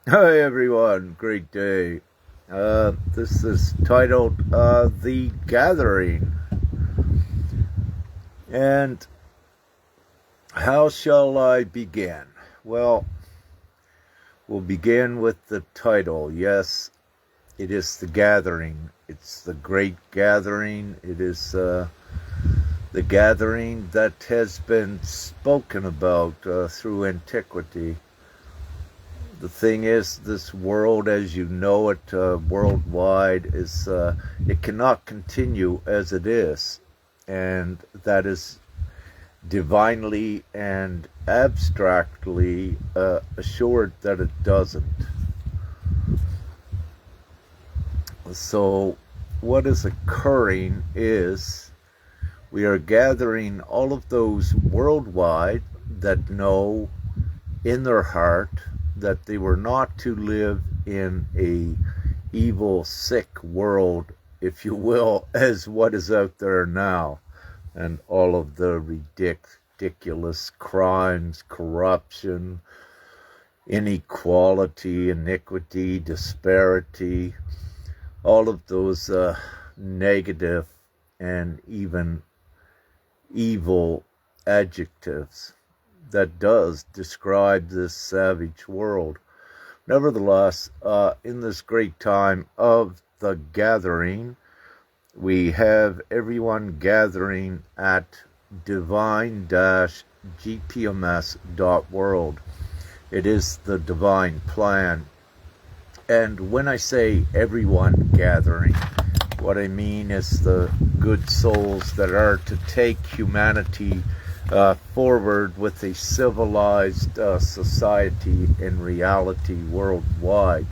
Hi everyone, great day. This is titled The Gathering. And how shall I begin? Well, we'll begin with the title. Yes, it is The Gathering. It's the great gathering. It is the gathering that has been spoken about through antiquity. The thing is, this world as you know it worldwide is it cannot continue as it is, and that is divinely and abstractly assured that it doesn't. So what is occurring is we are gathering all of those worldwide that know in their heart that they were not to live in a evil, sick world, if you will, as what is out there now, and all of the ridiculous crimes, corruption, inequality, iniquity, disparity, all of those negative and even evil adjectives that does describe this savage world. Nevertheless, in this great time of the gathering, we have everyone gathering at divine-gpms.world. It is the divine plan. And when I say everyone gathering, what I mean is the good souls that are to take humanity forward with a civilized society and reality worldwide.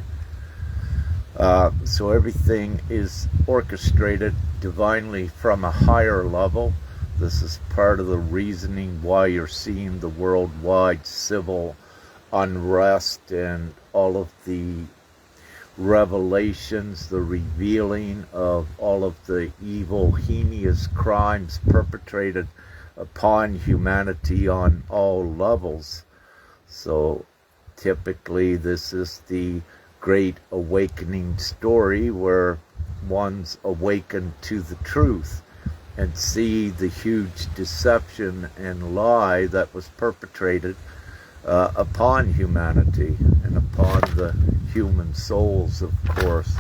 So everything is orchestrated divinely from a higher level. This is part of the reasoning why you're seeing the worldwide civil unrest and all of the revelations, the revealing of all of the evil, heinous crimes perpetrated upon humanity on all levels. So typically this is the great awakening story where one's awakened to the truth and see the huge deception and lie that was perpetrated upon humanity and upon the human souls, of course.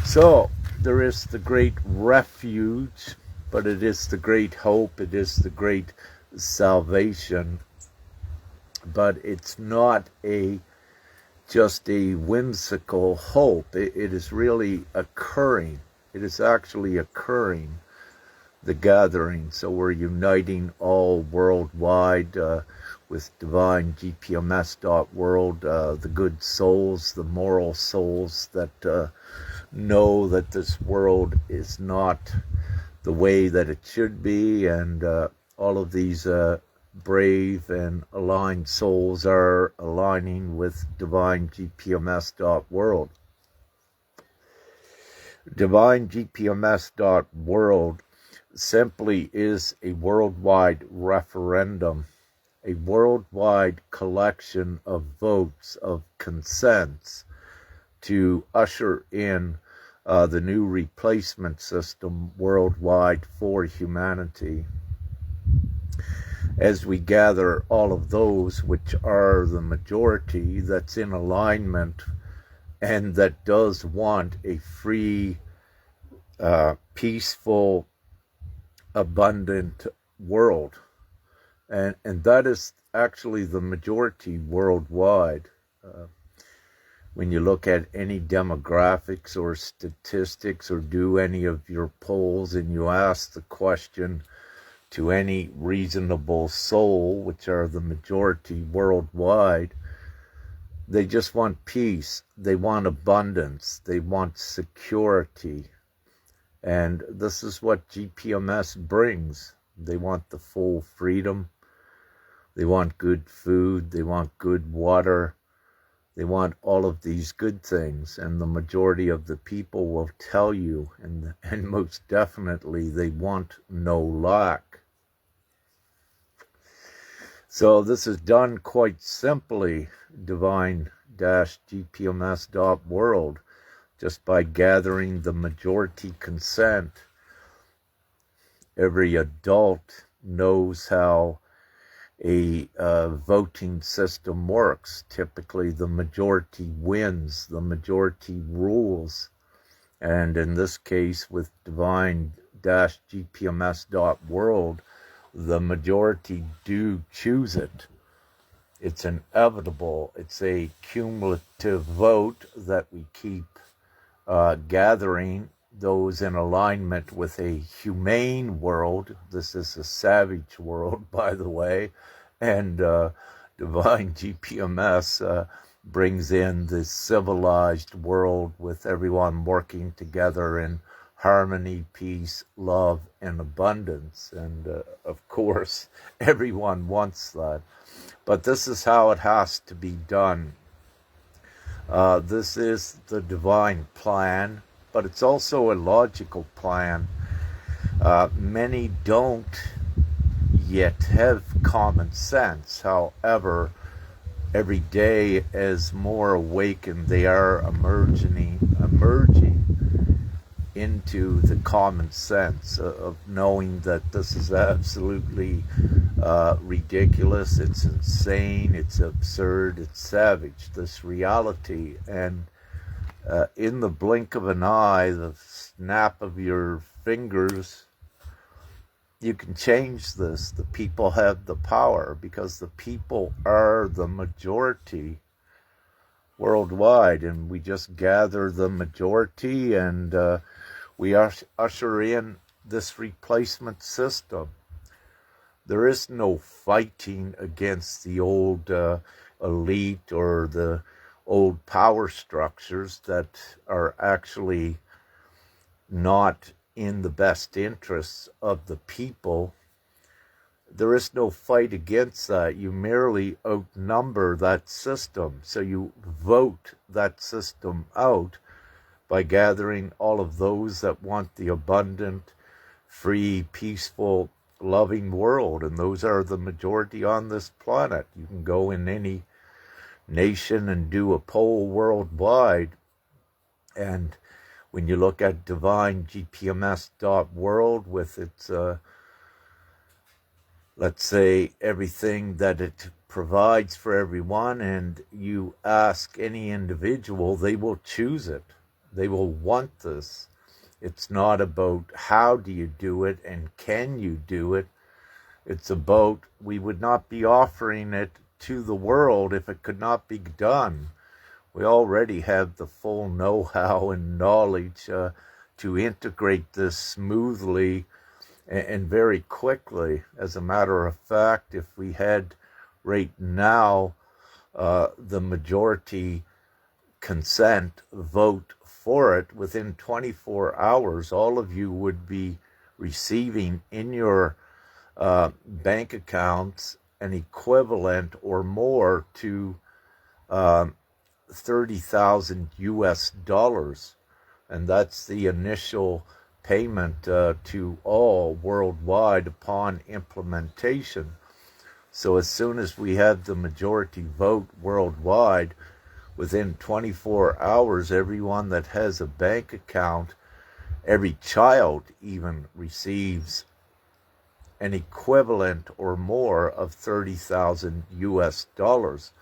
So there is the great refuge, but it is the great hope, it is the great salvation, but it's not just a whimsical hope. It is really occurring. It is actually occurring, the gathering. So we're uniting all worldwide with divine gpms.world, the good souls, the moral souls that know that this world is not the way that it should be, and all of these brave and aligned souls are aligning with divine gpms.world. Divine gpms.world simply is a worldwide referendum, a worldwide collection of votes, of consents to usher in the new replacement system worldwide for humanity. As we gather all of those which are the majority that's in alignment and that does want a free, peaceful, abundant world. And that is actually the majority worldwide. When you look at any demographics or statistics or do any of your polls and you ask the question to any reasonable soul, which are the majority worldwide, they just want peace, they want abundance, they want security. And this is what GPMS brings. They want the full freedom, they want good food, they want good water, they want all of these good things, and the majority of the people will tell you, and most definitely they want no lack. So this is done quite simply, divine-gpms.world, just by gathering the majority consent. Every adult knows how a voting system works. Typically, the majority wins, the majority rules. And in this case, with divine-gpms.world, the majority do choose it. It's inevitable. It's a cumulative vote that we keep gathering those in alignment with a humane world. This is a savage world, by the way, and Divine GPMS brings in this civilized world with everyone working together in harmony, peace, love, and abundance. And of course, everyone wants that. But this is how it has to be done. This is the divine plan, but it's also a logical plan. Many don't yet have common sense. However, every day as more awakened, they are emerging into the common sense of knowing that this is absolutely ridiculous, it's insane, it's absurd, it's savage, this reality. And in the blink of an eye, the snap of your fingers, you can change this. The people have the power because the people are the majority worldwide, and we just gather the majority and we usher in this replacement system. There is no fighting against the old elite or the old power structures that are actually not in the best interests of the people. There is no fight against that. You merely outnumber that system. So you vote that system out by gathering all of those that want the abundant, free, peaceful, loving world. And those are the majority on this planet. You can go in any nation and do a poll worldwide. And when you look at divine-gpms.world with its, let's say, everything that it provides for everyone, and you ask any individual, they will choose it. They will want this. It's not about how do you do it and can you do it. It's about we would not be offering it to the world if it could not be done. We already have the full know-how and knowledge to integrate this smoothly and very quickly. As a matter of fact, if we had right now the majority consent vote for it, within 24 hours, all of you would be receiving in your bank accounts an equivalent or more to 30,000 US dollars. And that's the initial payment to all worldwide upon implementation. So as soon as we have the majority vote worldwide, within 24 hours, everyone that has a bank account, every child even, receives an equivalent or more of 30,000 US dollars.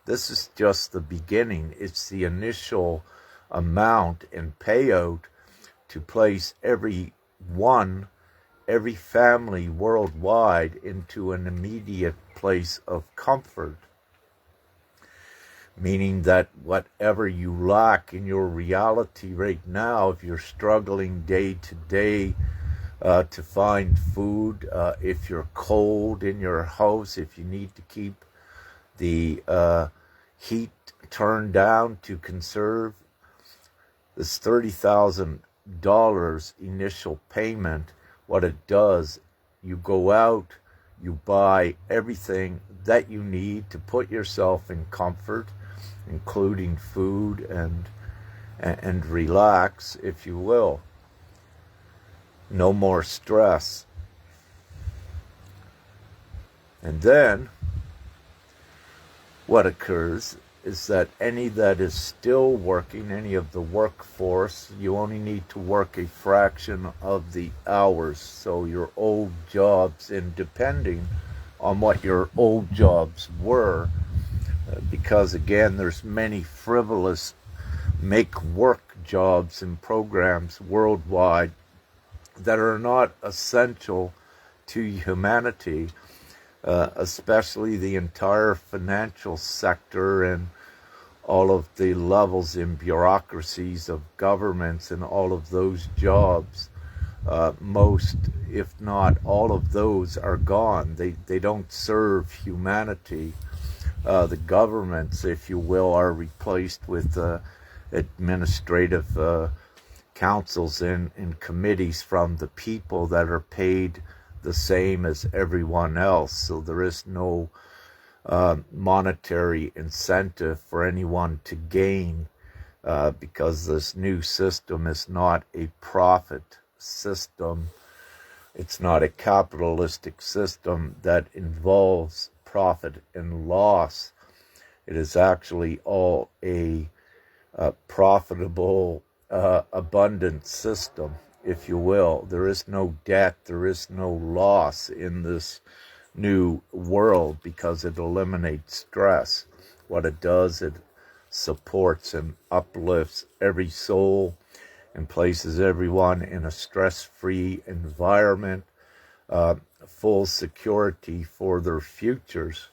This is just the beginning. It's the initial amount and payout to place every family worldwide into an immediate place of comfort. Meaning that whatever you lack in your reality right now, if you're struggling day to day to find food, if you're cold in your house, if you need to keep the heat turned down to conserve, this $30,000 initial payment, what it does, you go out, you buy everything that you need to put yourself in comfort, including food and relax, if you will. No more stress. And then what occurs is that any that is still working, any of the workforce, you only need to work a fraction of the hours. So your old jobs, and depending on what your old jobs were, because again, there's many frivolous make work jobs and programs worldwide that are not essential to humanity, especially the entire financial sector and all of the levels and bureaucracies of governments and all of those jobs. Most, if not all of those, are gone. They don't serve humanity. The governments, if you will, are replaced with administrative councils and committees from the people that are paid the same as everyone else. So there is no monetary incentive for anyone to gain, because this new system is not a profit system. It's not a capitalistic system that involves profit and loss. It is actually all a profitable, abundant system, if you will. There is no debt, there is no loss in this new world because it eliminates stress. What it does, it supports and uplifts every soul and places everyone in a stress-free environment, full security for their futures.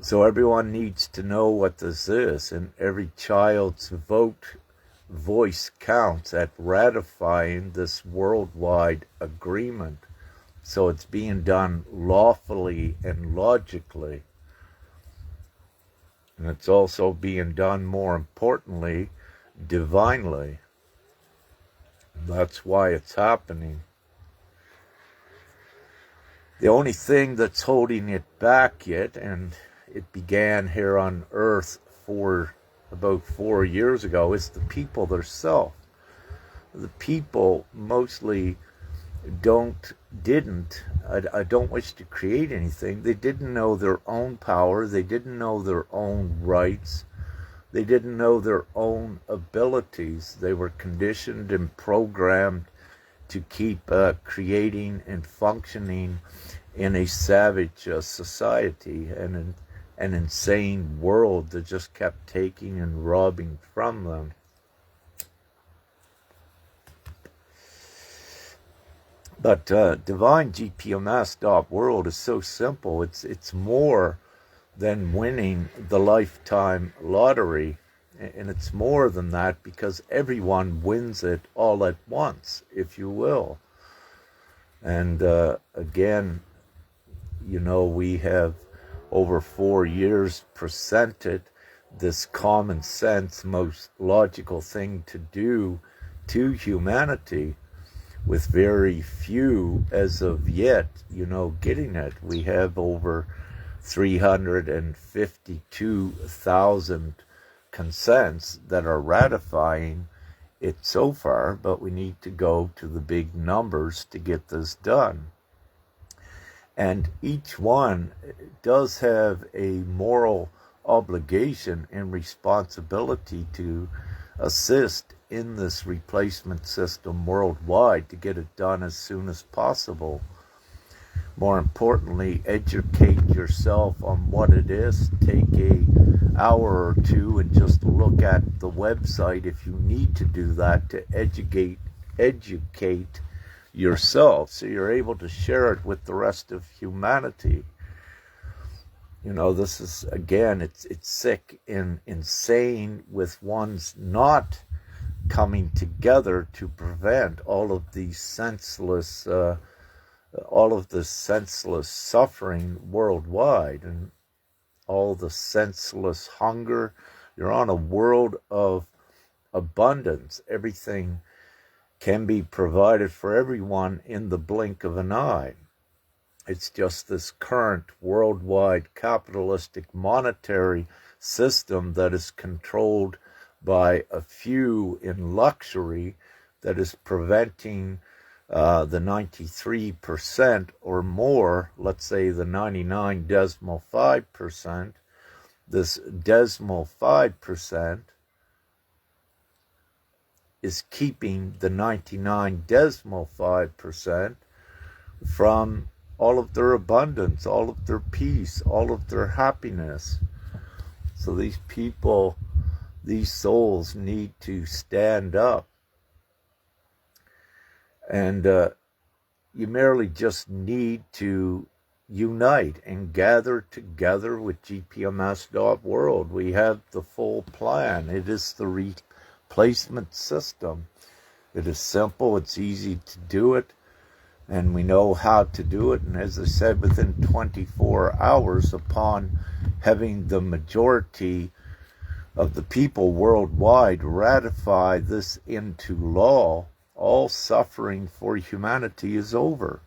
So everyone needs to know what this is, and every child's voice counts at ratifying this worldwide agreement. So it's being done lawfully and logically. And it's also being done, more importantly, divinely. That's why it's happening. The only thing that's holding it back yet, and it began here on Earth about 4 years ago, is the people themselves. The people mostly I don't wish to create anything. They didn't know their own power. They didn't know their own rights. They didn't know their own abilities. They were conditioned and programmed to keep creating and functioning in a savage society and an insane world that just kept taking and robbing from them. But Divine GPMS.world is so simple. It's more than winning the lifetime lottery. And it's more than that because everyone wins it all at once, if you will. And again, we have over 4 years presented this common sense, most logical thing to do to humanity, with very few as of yet, getting it. We have over 352,000 consents that are ratifying it so far, but we need to go to the big numbers to get this done. And each one does have a moral obligation and responsibility to assist in this replacement system worldwide to get it done as soon as possible. More importantly, educate yourself on what it is. Take an hour or two and just look at the website if you need to do that to educate yourself so you're able to share it with the rest of humanity. This is, again, it's sick and insane with one's not coming together to prevent all of these senseless suffering worldwide and all the senseless hunger. You're on a world of abundance. Everything can be provided for everyone in the blink of an eye. It's just this current worldwide capitalistic monetary system that is controlled by a few in luxury that is preventing the 93% or more, let's say the 99.5%, this decimal 5% is keeping the 99.5% from all of their abundance, all of their peace, all of their happiness. So these people, these souls need to stand up. And you merely just need to unite and gather together with GPMS.world. We have the full plan. It is the replacement system. It is simple, it's easy to do it, and we know how to do it. And as I said, within 24 hours, upon having the majority of the people worldwide ratify this into law, all suffering for humanity is over.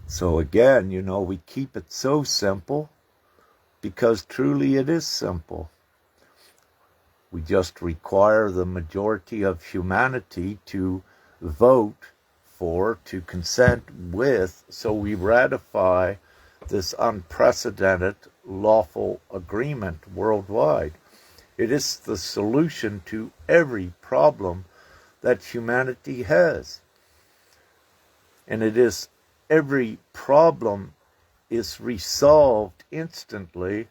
So again, we keep it so simple because truly it is simple. We just require the majority of humanity to vote for, to consent with, so we ratify this unprecedented lawful agreement worldwide. It is the solution to every problem that humanity has. And every problem is resolved instantly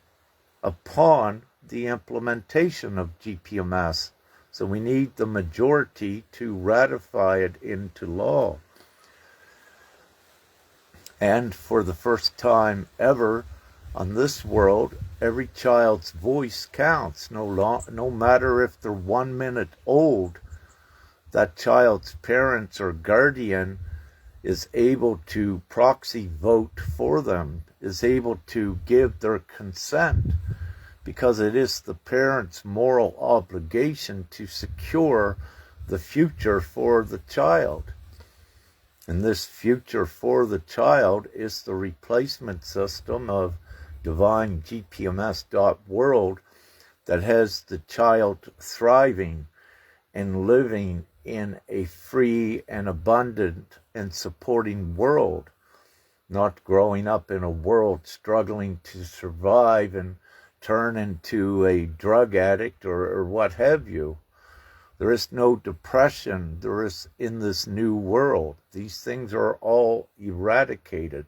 upon the implementation of GPMS. So we need the majority to ratify it into law. And for the first time ever on this world, every child's voice counts. No matter if they're 1 minute old, that child's parents or guardian is able to proxy vote for them, is able to give their consent, because it is the parent's moral obligation to secure the future for the child. And this future for the child is the replacement system of divine GPMS.world that has the child thriving and living in a free and abundant and supporting world, not growing up in a world struggling to survive and turn into a drug addict or what have you. There is no depression. There is in this new world. These things are all eradicated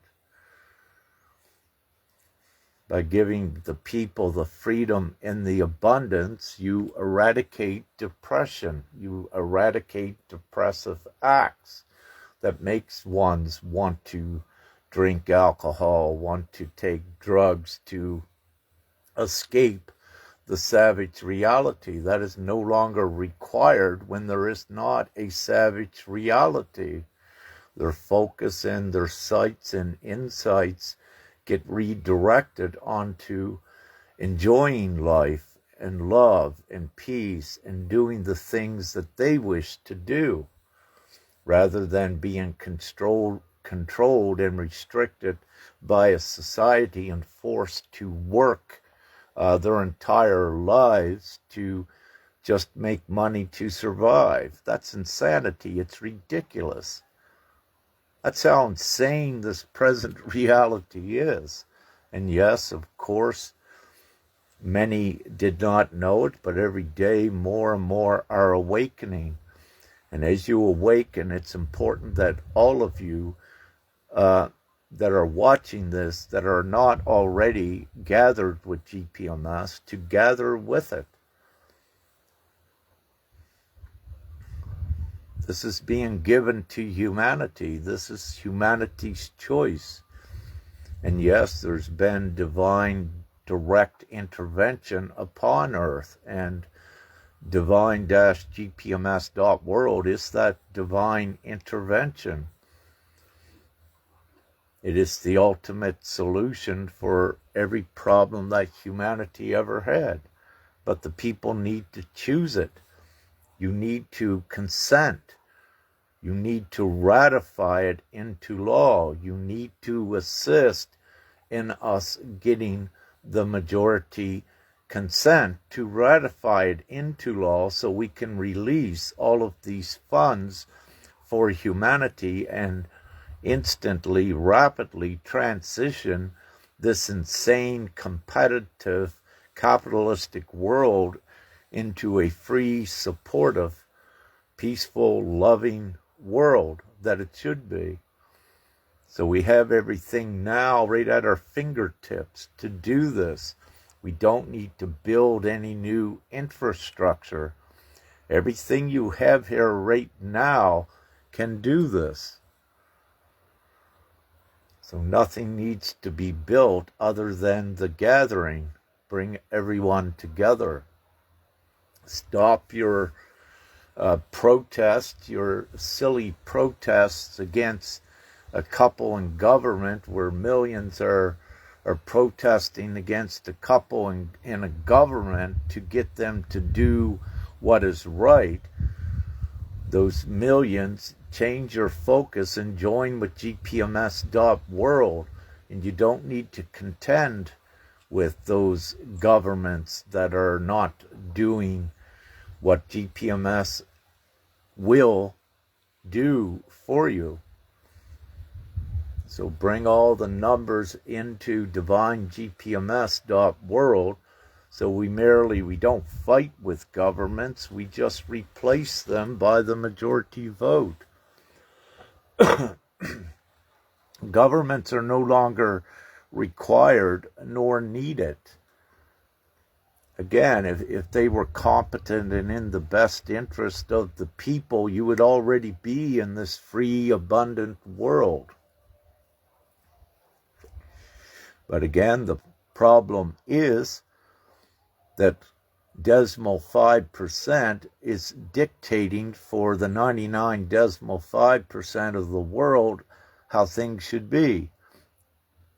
by giving the people the freedom and the abundance. You eradicate depression. You eradicate depressive acts that makes ones want to drink alcohol, want to take drugs to escape the savage reality. That is no longer required when there is not a savage reality. Their focus and their sights and insights get redirected onto enjoying life and love and peace and doing the things that they wish to do, rather than being controlled and restricted by a society and forced to work their entire lives to just make money to survive. That's insanity. It's ridiculous. That's how insane this present reality is. And yes, of course, many did not know it, but every day more and more are awakening. And as you awaken, it's important that all of you that are watching this, that are not already gathered with GPMS, to gather with it. This is being given to humanity. This is humanity's choice. And yes, there's been divine direct intervention upon Earth, and divine-gpms.world is that divine intervention. It is the ultimate solution for every problem that humanity ever had. But the people need to choose it. You need to consent. You need to ratify it into law. You need to assist in us getting the majority consent to ratify it into law so we can release all of these funds for humanity and instantly, rapidly transition this insane, competitive, capitalistic world into a free, supportive, peaceful, loving world that it should be. So we have everything now right at our fingertips to do this. We don't need to build any new infrastructure. Everything you have here right now can do this. So nothing needs to be built other than the gathering. Bring everyone together. Stop your protests, your silly protests against a couple in government where millions are protesting against a couple in a government to get them to do what is right. Those millions, change your focus and join with GPMS.world, and you don't need to contend with those governments that are not doing what GPMS will do for you. So bring all the numbers into DivineGPMS.world. So we don't fight with governments, we just replace them by the majority vote. Governments are no longer required nor needed. Again, if they were competent and in the best interest of the people, you would already be in this free, abundant world. But again, the problem is that decimal 5% is dictating for the 99.5% of the world how things should be.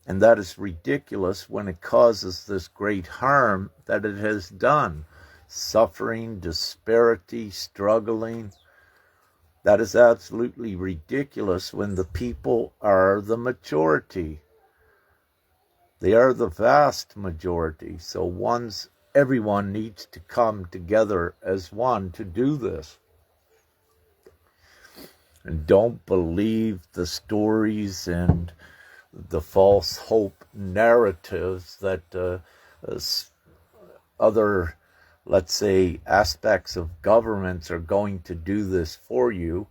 And that is ridiculous when it causes this great harm that it has done. Suffering, disparity, struggling. That is absolutely ridiculous when the people are the majority. They are the vast majority. So everyone needs to come together as one to do this. And don't believe the stories and the false hope narratives that other, let's say, aspects of governments are going to do this for you.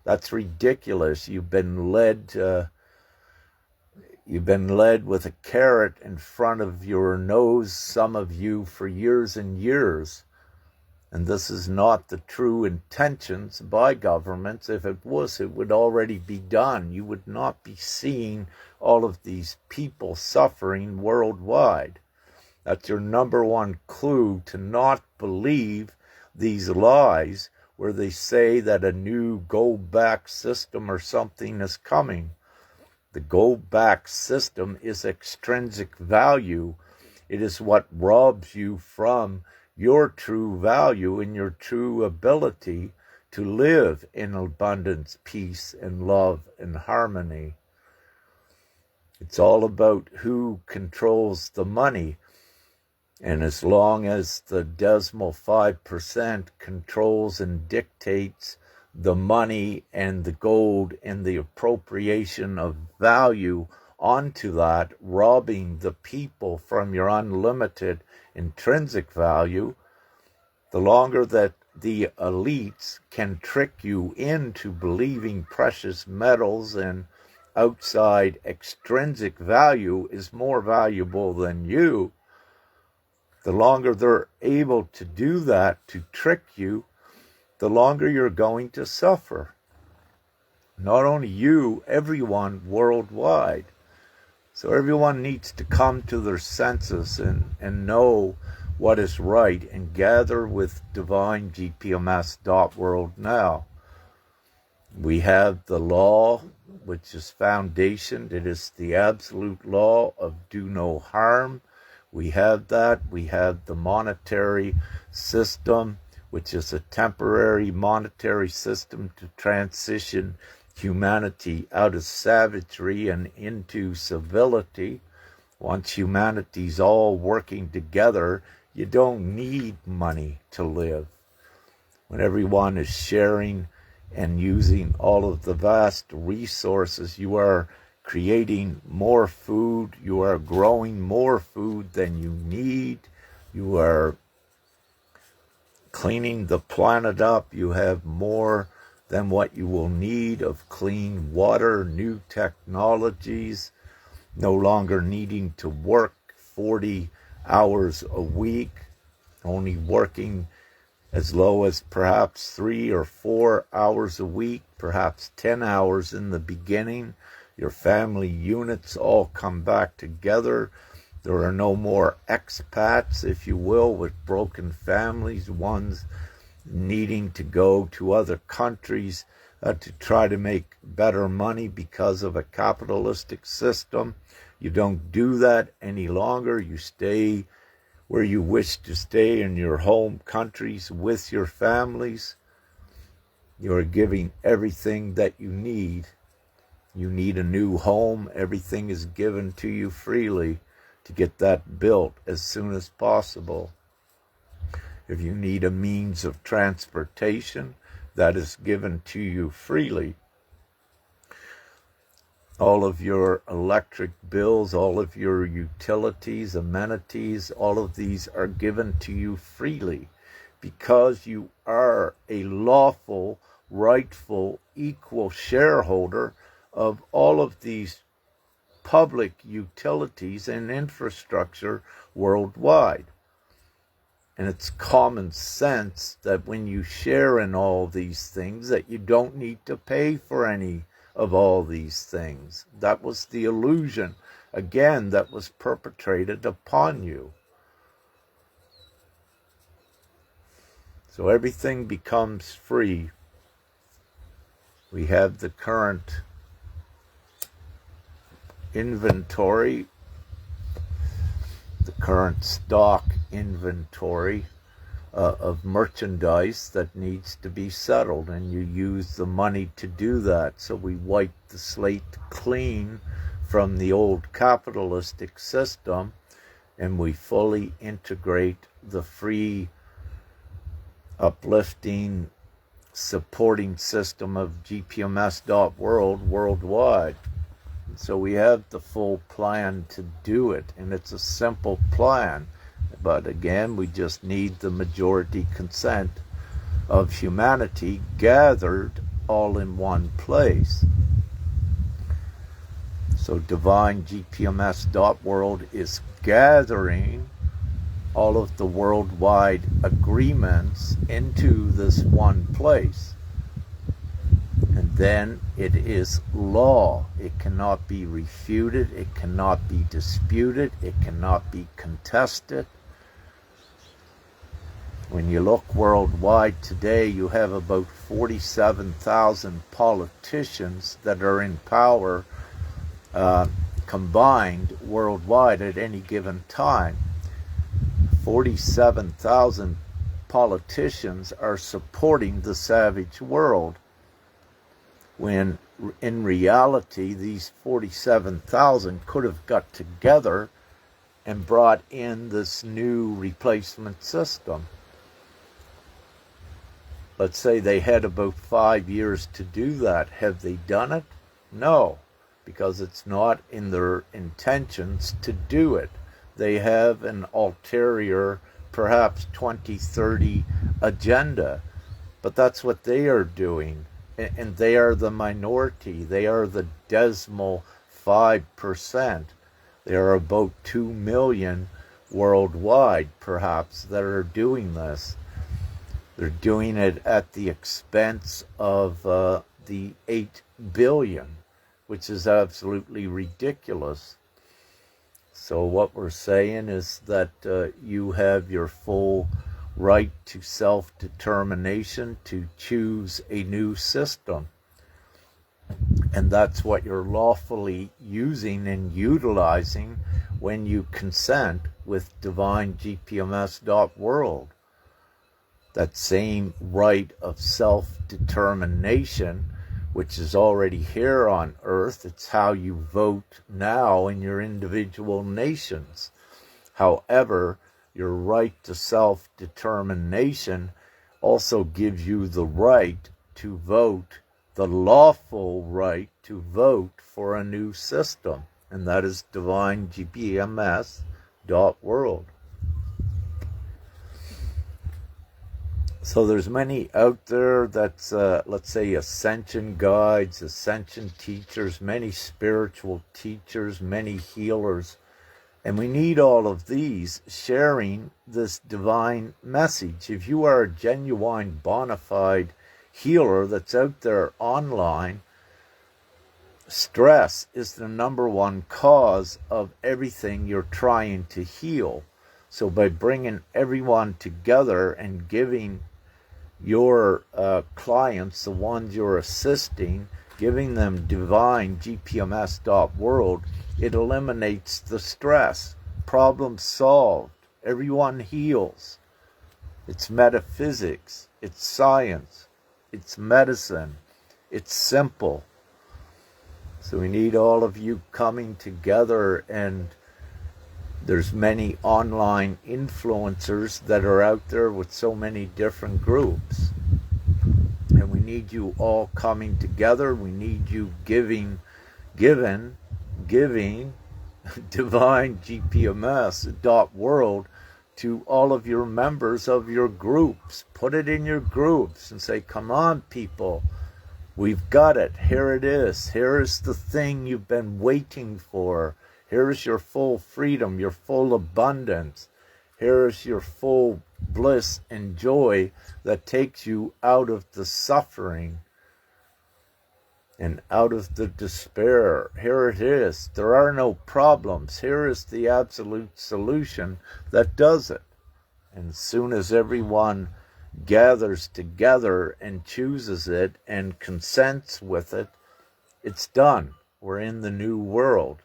That's ridiculous. You've been led with a carrot in front of your nose, some of you, for years and years. And this is not the true intentions by governments. If it was, it would already be done. You would not be seeing all of these people suffering worldwide. That's your number one clue to not believe these lies where they say that a new go-back system or something is coming. The go-back system is extrinsic value. It is what robs you from your true value and your true ability to live in abundance, peace, and love and harmony. It's all about who controls the money. And as long as the decimal 5% controls and dictates the money and the gold and the appropriation of value onto that, robbing the people from your unlimited intrinsic value, the longer that the elites can trick you into believing precious metals and outside extrinsic value is more valuable than you, the longer they're able to do that, to trick you, the longer you're going to suffer. Not only you, everyone worldwide. So everyone needs to come to their senses and know what is right and gather with DivineGPMS.world now. We have the law, which is foundation. It is the absolute law of do no harm. We have that. We have the monetary system, which is a temporary monetary system to transition humanity out of savagery and into civility. Once humanity's all working together, You don't need money to live. When everyone is sharing and using all of the vast resources, you are creating more food, you are growing more food than you need, you are cleaning the planet up, you have more than what you will need of clean water, new technologies, no longer needing to work 40 hours a week, only working as low as perhaps 3 or 4 hours a week, perhaps 10 hours in the beginning. Your family units all come back together. There are no more expats, if you will, with broken families, ones needing to go to other countries to try to make better money because of a capitalistic system. You don't do that any longer. You stay where you wish to stay in your home countries with your families. You are giving everything that you need. You need a new home. Everything is given to you freely to get that built as soon as possible. If you need a means of transportation, that is given to you freely. All of your electric bills, all of your utilities, amenities, all of these are given to you freely because you are a lawful, rightful, equal shareholder of all of these public utilities and infrastructure worldwide. And it's common sense that when you share in all these things that you don't need to pay for any of all these things. That was the illusion, again, that was perpetrated upon you. So everything becomes free. We have the current inventory, the current stock inventory of merchandise that needs to be settled, and you use the money to do that. So we wipe the slate clean from the old capitalistic system, and we fully integrate the free, uplifting, supporting system of GPMS.world worldwide. So we have the full plan to do it, and it's a simple plan. But again, we just need the majority consent of humanity gathered all in one place. So Divine GPMS.world is gathering all of the worldwide agreements into this one place. And then it is law. It cannot be refuted. It cannot be disputed. It cannot be contested. When you look worldwide today, you have about 47,000 politicians that are in power combined worldwide at any given time. 47,000 politicians are supporting the savage world, when in reality these 47,000 could have got together and brought in this new replacement system. Let's say they had about 5 years to do that. Have they done it? No, because it's not in their intentions to do it. They have an ulterior, perhaps 2030 agenda, but that's what they are doing. And they are the minority. They are the decimal 5%. There are about 2 million worldwide, perhaps, that are doing this. They're doing it at the expense of the 8 billion, which is absolutely ridiculous. So what we're saying is that you have your full right to self-determination to choose a new system. And that's what you're lawfully using and utilizing when you consent with Divine GPMS.world. That same right of self-determination, which is already here on earth. It's how you vote now in your individual nations. However, your right to self-determination also gives you the right to vote, the lawful right to vote for a new system, and that is DivineGPMS.world. So there's many out there that's, let's say, ascension guides, ascension teachers, many spiritual teachers, many healers. And we need all of these sharing this divine message. If you are a genuine, bona fide healer that's out there online, stress is the number one cause of everything you're trying to heal. So by bringing everyone together and giving your clients, the ones you're assisting, giving them DivineGPMS.world, it eliminates the stress. Problem solved. Everyone heals. It's metaphysics. It's science. It's medicine. It's simple. So we need all of you coming together, and there's many online influencers that are out there with so many different groups. And we need you all coming together. We need you giving DivineGPMS.world to all of your members of your groups. Put it in your groups and say, come on, people. We've got it. Here it is. Here is the thing you've been waiting for. Here is your full freedom, your full abundance. Here is your full bliss and joy that takes you out of the suffering and out of the despair. Here it is. There are no problems. Here is the absolute solution that does it. And as soon as everyone gathers together and chooses it and consents with it, it's done. We're in the new world.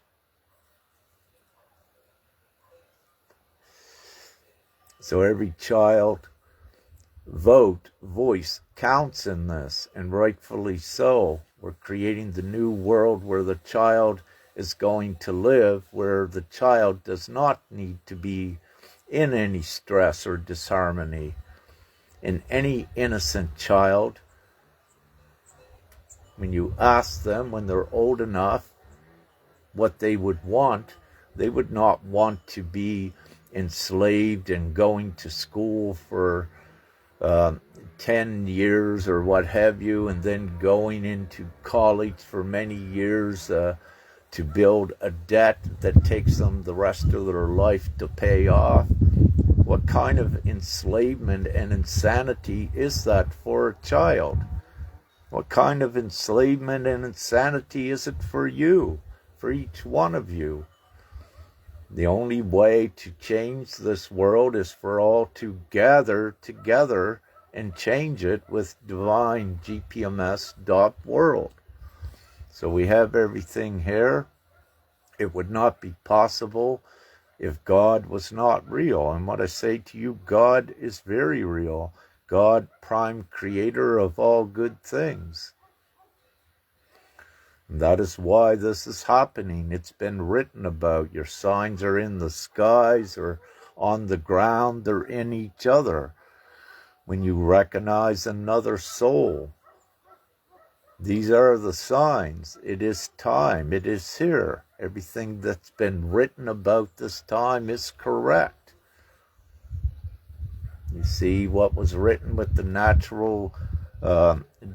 So every child voice counts in this, and rightfully so. We're creating the new world where the child is going to live, where the child does not need to be in any stress or disharmony. And any innocent child, when you ask them when they're old enough what they would want, they would not want to be enslaved and going to school for 10 years or what have you, and then going into college for many years to build a debt that takes them the rest of their life to pay off. What kind of enslavement and insanity is that for a child? What kind of enslavement and insanity is it for you, for each one of you? The only way to change this world is for all to gather together and change it with DivineGPMS.world. So we have everything here. It would not be possible if God was not real. And what I say to you, God is very real. God, prime creator of all good things. And that is why this is happening. It's been written about. Your signs are in the skies or on the ground. They're in each other. When you recognize another soul, these are the signs. It is time. It is here. Everything that's been written about this time is correct. You see what was written with the natural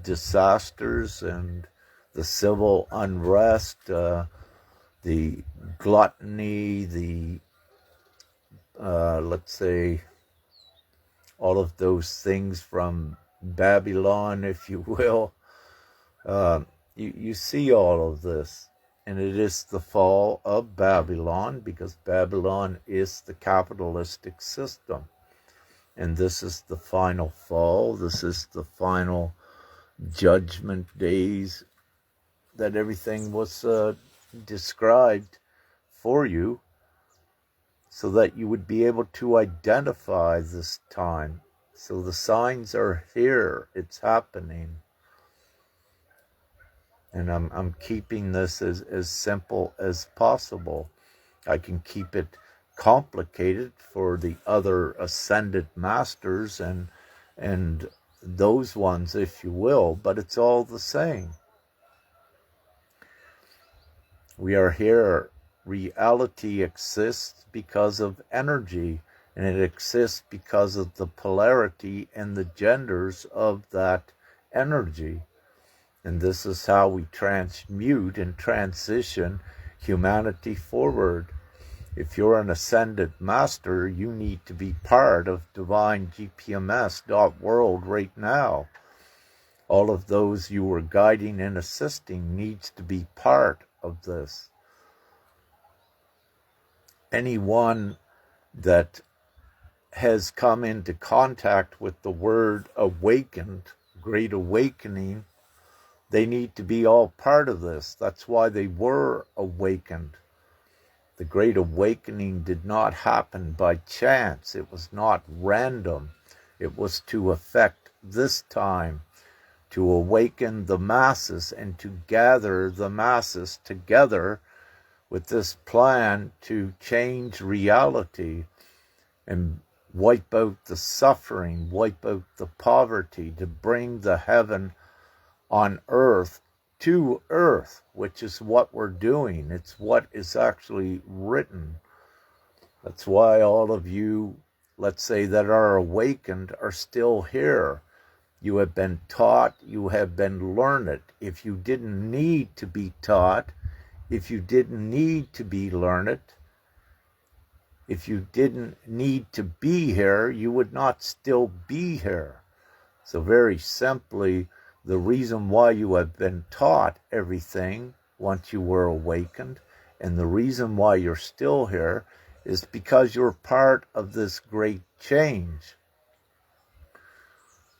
disasters and the civil unrest, the gluttony, the, let's say, all of those things from Babylon, if you will. You see all of this. And it is the fall of Babylon, because Babylon is the capitalistic system. And this is the final fall. This is the final judgment days that everything was described for you, so that you would be able to identify this time. So the signs are here. It's happening. And I'm keeping this as simple as possible. I can keep it complicated for the other ascended masters and those ones, if you will, but it's all the same. We are here. Reality exists because of energy, and it exists because of the polarity and the genders of that energy. And this is how we transmute and transition humanity forward. If you're an ascended master, you need to be part of Divine GPMS.world right now. All of those you are guiding and assisting needs to be part of this. Anyone that has come into contact with the word awakened, great awakening, they need to be all part of this. That's why they were awakened. The Great Awakening did not happen by chance. It was not random. It was to affect this time, to awaken the masses and to gather the masses together with this plan to change reality and wipe out the suffering, wipe out the poverty, to bring the heaven on earth to earth, which is what we're doing. It's what is actually written. That's why all of you, let's say, that are awakened are still here. You have been taught, you have been learned. If you didn't need to be taught, if you didn't need to be learned, if you didn't need to be here, you would not still be here. So very simply, the reason why you have been taught everything once you were awakened, and the reason why you're still here, is because you're part of this great change.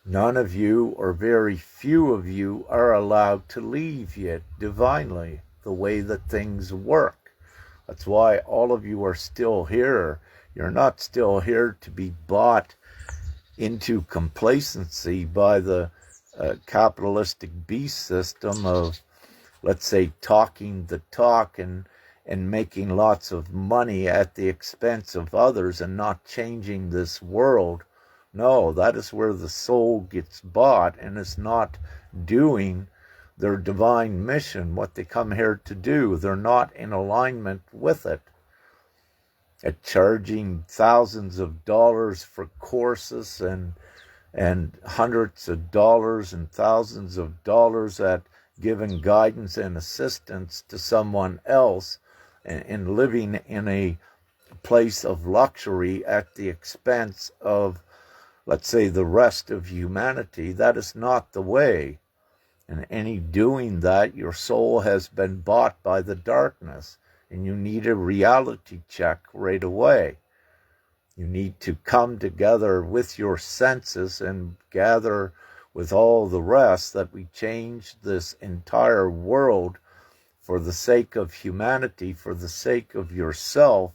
None of you, or very few of you, are allowed to leave yet divinely, the way that things work. That's why all of you are still here. You're not still here to be bought into complacency by the capitalistic beast system of, let's say, talking the talk and making lots of money at the expense of others and not changing this world. No, that is where the soul gets bought and is not doing their divine mission, what they come here to do. They're not in alignment with it. At charging thousands of dollars for courses and hundreds of dollars and thousands of dollars at giving guidance and assistance to someone else and living in a place of luxury at the expense of, let's say, the rest of humanity. That is not the way. And any doing that, your soul has been bought by the darkness, and you need a reality check right away. You need to come together with your senses and gather with all the rest that we change this entire world for the sake of humanity, for the sake of yourself,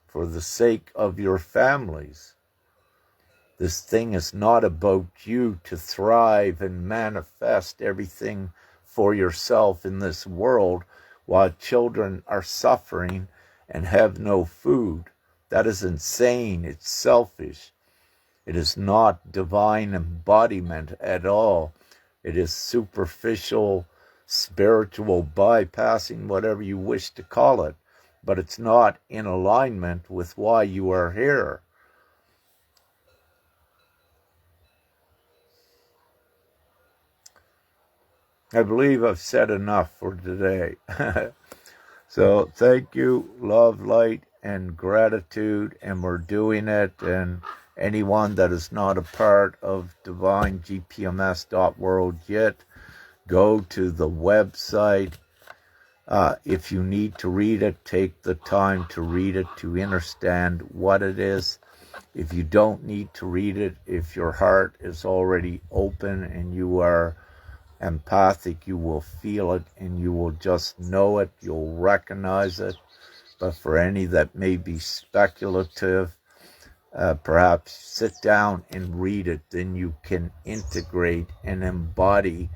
for the sake of your families. This thing is not about you to thrive and manifest everything for yourself in this world while children are suffering and have no food. That is insane. It's selfish. It is not divine embodiment at all. It is superficial, spiritual bypassing, whatever you wish to call it. But it's not in alignment with why you are here. I believe I've said enough for today. So thank you, love, light, and gratitude, and we're doing it. And anyone that is not a part of DivineGPMS.world yet, go to the website. If you need to read it, take the time to read it to understand what it is. If you don't need to read it, if your heart is already open and you are empathic, you will feel it and you will just know it, you'll recognize it. But for any that may be speculative, perhaps sit down and read it, then you can integrate and embody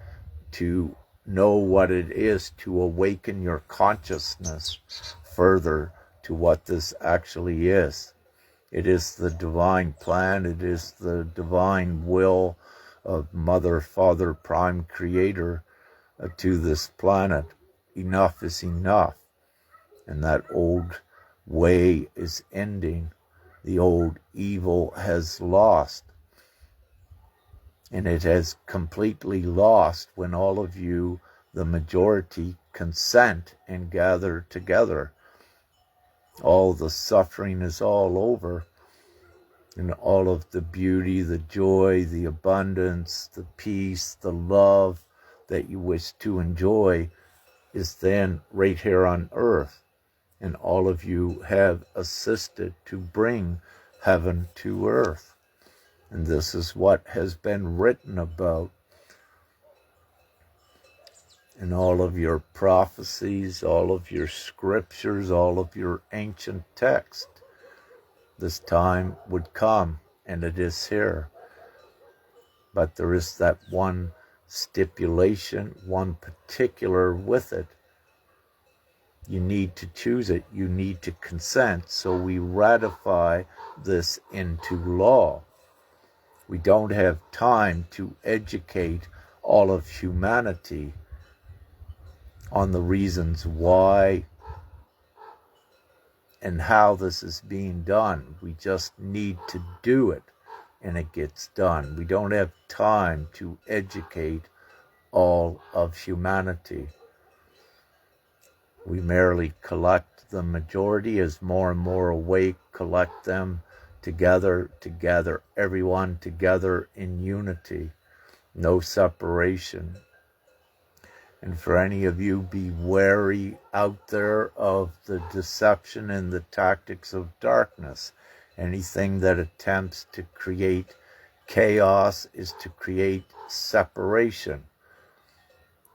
to know what it is to awaken your consciousness further, to what this actually is. It is the divine plan. It is the divine will of Mother, Father, Prime Creator to this planet. Enough is enough. And that old way is ending. The old evil has lost. And it has completely lost when all of you, the majority, consent and gather together. All the suffering is all over, and all of the beauty, the joy, the abundance, the peace, the love that you wish to enjoy is then right here on earth. And all of you have assisted to bring heaven to earth. And this is what has been written about in all of your prophecies, all of your scriptures, all of your ancient text. This time would come, and it is here. But there is that one stipulation, one particular with it. You need to choose it. You need to consent. So we ratify this into law. We don't have time to educate all of humanity on the reasons why and how this is being done. We just need to do it, and it gets done. We don't have time to educate all of humanity. We merely collect the majority as more and more awake, collect them together, everyone together in unity, no separation. And for any of you, be wary out there of the deception and the tactics of darkness. Anything that attempts to create chaos is to create separation.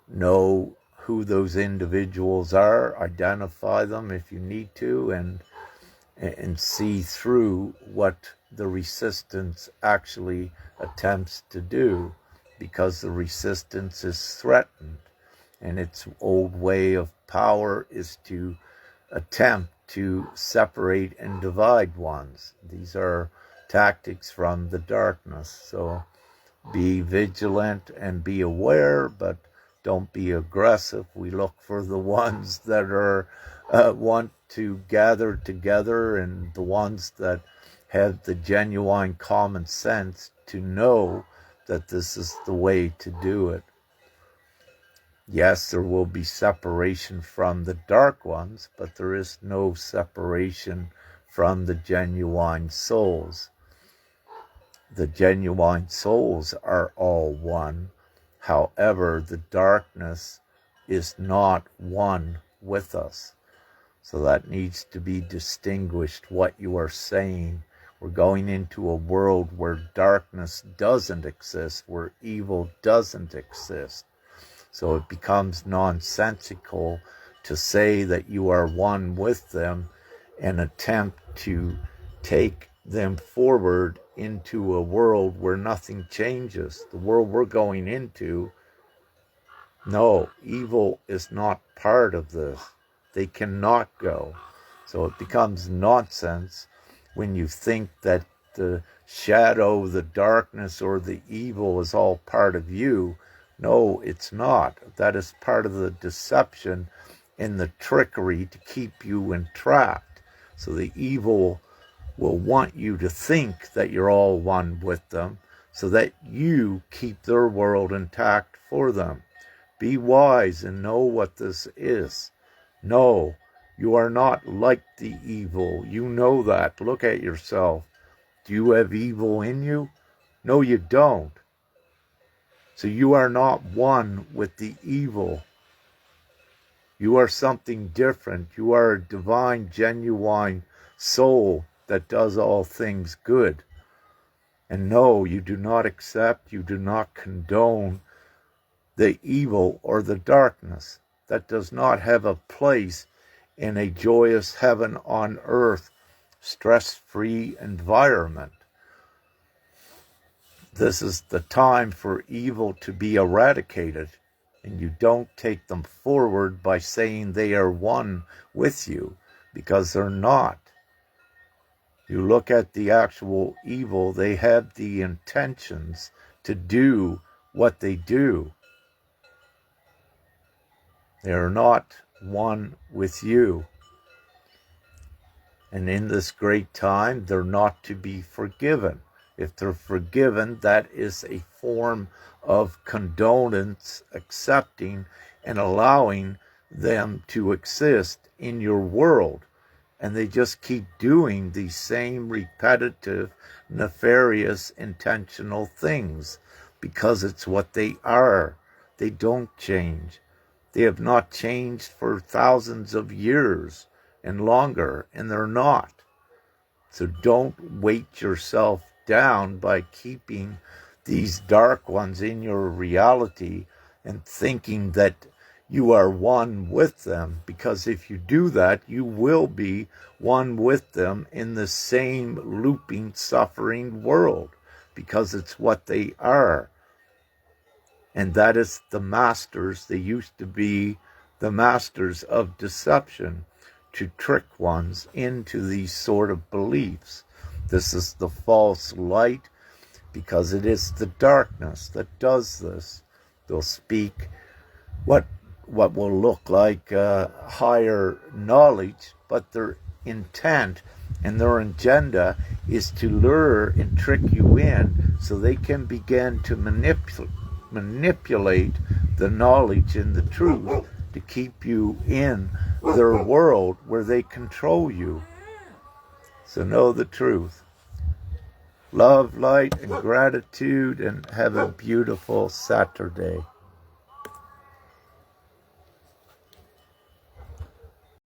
Know who those individuals are, identify them if you need to, and see through what the resistance actually attempts to do, because the resistance is threatened. And its old way of power is to attempt to separate and divide ones. These are tactics from the darkness. So be vigilant and be aware, but don't be aggressive. We look for the ones that are want to gather together, and the ones that have the genuine common sense to know that this is the way to do it. Yes, there will be separation from the dark ones, but there is no separation from the genuine souls. The genuine souls are all one. However, the darkness is not one with us. So that needs to be distinguished, what you are saying. We're going into a world where darkness doesn't exist, where evil doesn't exist. So it becomes nonsensical to say that you are one with them and attempt to take them forward into a world where nothing changes. The world we're going into, no, evil is not part of this. They cannot go. So it becomes nonsense when you think that the shadow, the darkness, or the evil is all part of you. No, it's not. That is part of the deception and the trickery to keep you entrapped. So the evil will want you to think that you're all one with them, so that you keep their world intact for them. Be wise and know what this is. No, you are not like the evil. You know that. Look at yourself. Do you have evil in you? No, you don't. So you are not one with the evil. You are something different. You are a divine, genuine soul that does all things good. And no, you do not accept, you do not condone the evil or the darkness. That does not have a place in a joyous heaven on earth, stress-free environment. This is the time for evil to be eradicated, and you don't take them forward by saying they are one with you, because they're not. You look at the actual evil, they have the intentions to do what they do. They are not one with you. And in this great time, they're not to be forgiven. If they're forgiven, that is a form of condonance, accepting and allowing them to exist in your world. And they just keep doing these same repetitive, nefarious, intentional things because it's what they are. They don't change. They have not changed for thousands of years and longer, and they're not. So don't weight yourself down by keeping these dark ones in your reality and thinking that you are one with them, because if you do that, you will be one with them in the same looping, suffering world, because it's what they are. And that is the masters. They used to be the masters of deception, to trick ones into these sort of beliefs. This is the false light, because it is the darkness that does this. They'll speak what will look like higher knowledge, but their intent and their agenda is to lure and trick you in so they can begin to manipulate the knowledge and the truth to keep you in their world where they control you. So know the truth. Love, light, and gratitude, and have a beautiful Saturday.